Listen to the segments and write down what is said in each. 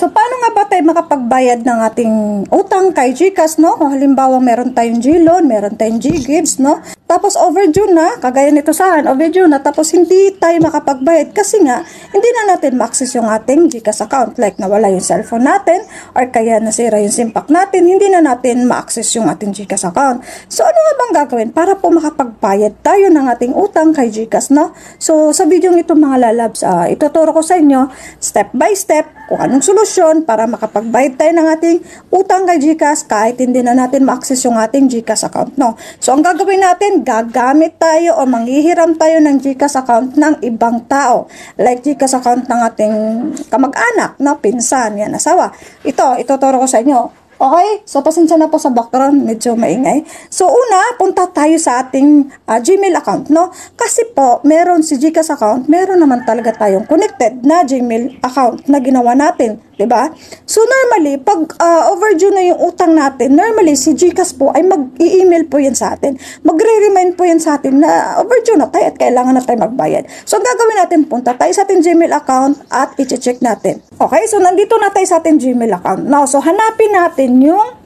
So, paano nga ba tayo makapagbayad ng ating utang kay GCash, no? Kung halimbawa meron tayong GLoan, meron tayong GGives, no? Tapos overdue na, kagaya nito sa akin, overdue na, tapos hindi tayo makapagbayad kasi nga, hindi na natin ma-access yung ating GCash account. Like, nawala yung cellphone natin, or kaya nasira yung SIM-pack natin, hindi na natin ma-access yung ating GCash account. So, ano nga bang gagawin para po makapagbayad tayo ng ating utang kay GCash, no? So, sa video ito mga lalabs, ituturo ko sa inyo, step by step, kung anong solusyon para makapagbayad tayo ng ating utang kay GCash kahit hindi na natin ma-access yung ating GCash account, no? So, ang gagawin natin, gagamit tayo o manghihiram tayo ng GCash account ng ibang tao. Like GCash account ng ating kamag-anak, no? Pinsan, yan, asawa. Ito, ituturo ko sa inyo. Okay? So, pasensya na po sa background. Medyo maingay. So, una, punta tayo sa ating Gmail account, no? Kasi po, meron si GCash account, meron naman talaga tayong connected na Gmail account na ginawa natin. Diba? So, normally, pag overdue na yung utang natin, normally, si GCash po ay mag-i-email po yan sa atin. Magre-remind po yan sa atin na overdue na tayo at kailangan na tayo magbayad. So, ang gagawin natin, punta tayo sa ating Gmail account at i-check natin. Okay? So, nandito na tayo sa ating Gmail account. Now, so, hanapin natin yung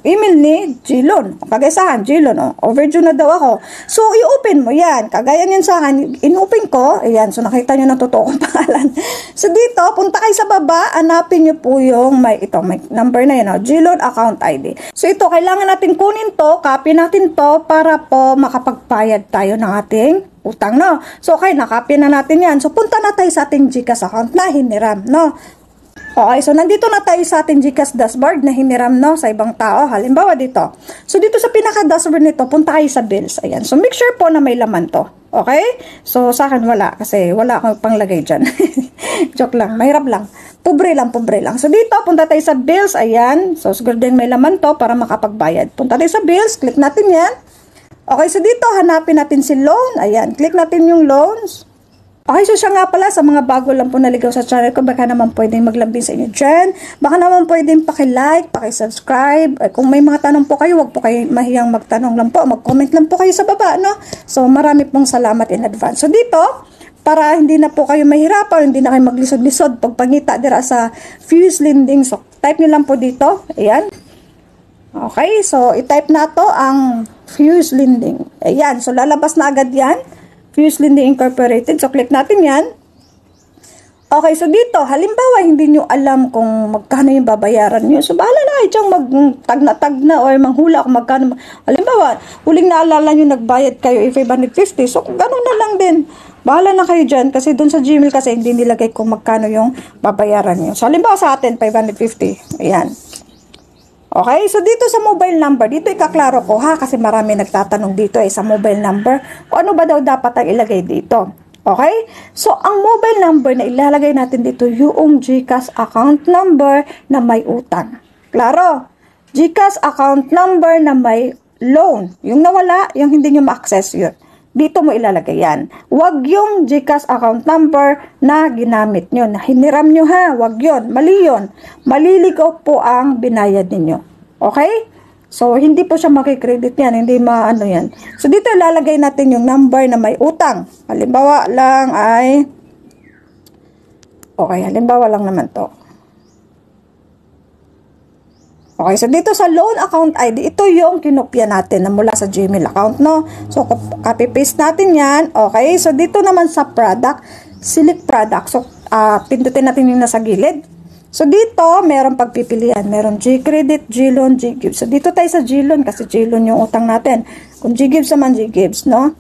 email ni GLoan. Kagayasahan, GLoan, overdue na daw ako. So, i-open mo yan. Kagaya niyan sa akin, in-open ko. Ayan, so nakita nyo na totoo kong pangalan. So, dito, punta kayo sa baba, hanapin nyo po yung, may number na yun, GLoan account ID. So, ito, kailangan natin kunin to, copy natin to, para po makapagbayad tayo ng ating utang, no? So, okay, nakopy na natin yan. So, punta na tayo sa ating GCash account na hiniram, no? Okay, so nandito na tayo sa ating GCash dashboard na hiniram, no, sa ibang tao. Halimbawa dito. So dito sa pinaka-dashboard nito, punta kayo sa bills. Ayan. So make sure po na may laman to. Okay? So sa akin wala kasi wala akong panglagay dyan. Joke lang. Mahirap lang. Pobre lang, pobre lang. So dito, punta tayo sa bills. Ayan. So siguro din may laman to para makapagbayad. Punta tayo sa bills. Click natin yan. Okay, so dito hanapin natin si loan. Ayan. Click natin yung loans. Okay, so siya nga pala, sa mga bago lang po naligaw sa channel ko, baka naman pwedeng maglambing sa inyo dyan. Baka naman pwedeng paki-like, paki-subscribe. Kung may mga tanong po kayo, wag po kayo mahiyang magtanong lang po. Mag-comment lang po kayo sa baba, no? So, marami pong salamat in advance. So, dito, para hindi na po kayo mahirapan, hindi na kayo maglisod-lisod, pagpangita dira sa Fuse Lending. So, type nyo lang po dito. Ayan. Okay, so, i-type na to ang Fuse Lending. Ayan, so lalabas na agad yan. Fuse Lending Incorporated. So, click natin yan. Okay, so dito, halimbawa, hindi nyo alam kung magkano yung babayaran nyo. So, bahala na kayo diyang mag-tag na or manghula kung magkano. Halimbawa, huling naalala nyo, nagbayad kayo 550. So, gano'n na lang din. Bahala na kayo dyan kasi doon sa Gmail kasi hindi nilagay kung magkano yung babayaran nyo. So, halimbawa sa atin, 550. Ayan. Okay, so dito sa mobile number, dito ikaklaro ko ha, kasi marami nagtatanong dito sa mobile number, kung ano ba daw dapat ang ilagay dito. Okay, so ang mobile number na ilalagay natin dito, yung GCash account number na may utang. Klaro, GCash account number na may loan, yung nawala, yung hindi nyo ma-access yun. Dito mo ilalagay yan. Huwag yung GCash account number na ginamit nyo, na hiniram nyo ha. Huwag yun. Mali yun. Maliligaw po ang binayad ninyo. Okay? So, hindi po siya makikredit yan. Hindi maano yan. So, dito ilalagay natin yung number na may utang. Halimbawa lang ay... Okay, halimbawa lang naman to. Okay, so dito sa loan account ID, ito yung kinopya natin na mula sa Gmail account, no? So, copy-paste natin yan. Okay, so dito naman sa product, select product. So, pindutin natin yung nasa gilid. So, dito, meron pagpipilian. Meron G-Credit, G-Loan, G-Gives. So, dito tayo sa G-Loan kasi G-Loan yung utang natin. Kung G-Gives naman, G-Gives, no?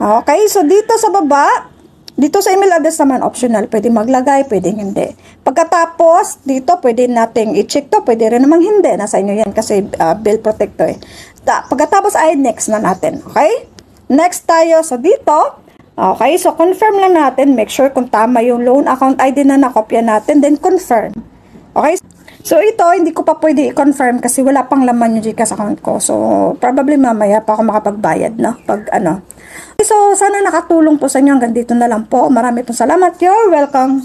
Okay, so dito sa baba, dito sa email address naman, optional. Pwede maglagay, pwede hindi. Pagkatapos, dito, pwede nating i-check to. Pwede rin namang hindi. Nasa inyo yan kasi bill protector. Pagkatapos ay next na natin. Okay? Next tayo. So, dito, okay, so confirm lang natin. Make sure kung tama yung loan account ID na nakopya natin. Then, confirm. Okay? So, ito, hindi ko pa pwede i-confirm kasi wala pang laman yung GCash account ko. So, probably mamaya pa ako makapagbayad, no? Pag ano. So, sana nakatulong po sa inyo. Hanggang dito na lang po. Marami pong salamat. You're welcome.